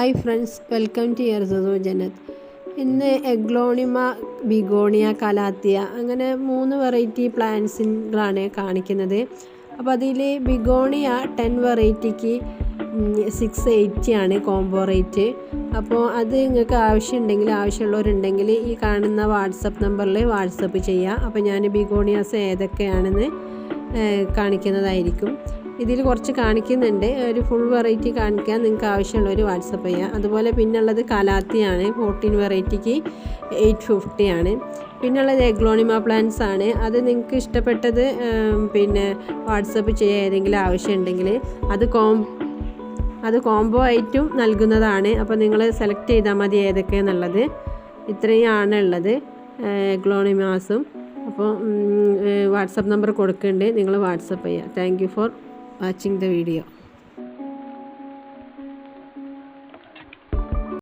Hi friends, welcome to യർസോ ജനത്. ഇന്ന് എഗ്ലോണിമ, ബിഗോണിയ, കലാത്തിയ അങ്ങനെ 3 വെറൈറ്റി പ്ലാന്റ്സുകളാണ് കാണിക്കുന്നത്. അപ്പോൾ അതിൽ ബിഗോണിയ 10 വെറൈറ്റിക്ക് 680 ആണ് കോംബോ റേറ്റ്. അപ്പോൾ അത് നിങ്ങൾക്ക് ആവശ്യമുള്ളവരുണ്ടെങ്കിൽ ഈ കാണുന്ന വാട്സപ്പ് നമ്പറിൽ വാട്സപ്പ് ചെയ്യുക. അപ്പോൾ ഞാൻ ബിഗോണിയാസ് ഏതൊക്കെയാണെന്ന് കാണിക്കുന്നതായിരിക്കും. ഇതിൽ കുറച്ച് കാണിക്കുന്നുണ്ട്, ഒരു ഫുൾ വെറൈറ്റി കാണിക്കാൻ നിങ്ങൾക്ക് ആവശ്യമുള്ളവർ വാട്സപ്പ് ചെയ്യുക. അതുപോലെ പിന്നുള്ളത് കലാത്തിയാണ്, 14 വെറൈറ്റിക്ക് 850 ആണ്. പിന്നുള്ളത് എഗ്ലോണിമ പ്ലാന്റ്സ് ആണ്. അത് നിങ്ങൾക്ക് ഇഷ്ടപ്പെട്ടത് വാട്സപ്പ് ചെയ്യുക. ഏതെങ്കിലും ആവശ്യമുണ്ടെങ്കിൽ അത് കോംബോ ആയിട്ടും നൽകുന്നതാണ്. അപ്പോൾ നിങ്ങൾ സെലക്ട് ചെയ്താൽ മതി ഏതൊക്കെയാണെന്നുള്ളത്. ഇത്രയാണ് ഉള്ളത് എഗ്ലോണിമാസും. അപ്പോൾ വാട്സപ്പ് നമ്പർ കൊടുക്കുന്നുണ്ട്, നിങ്ങൾ വാട്സപ്പ് ചെയ്യുക. Thank you for watching the video.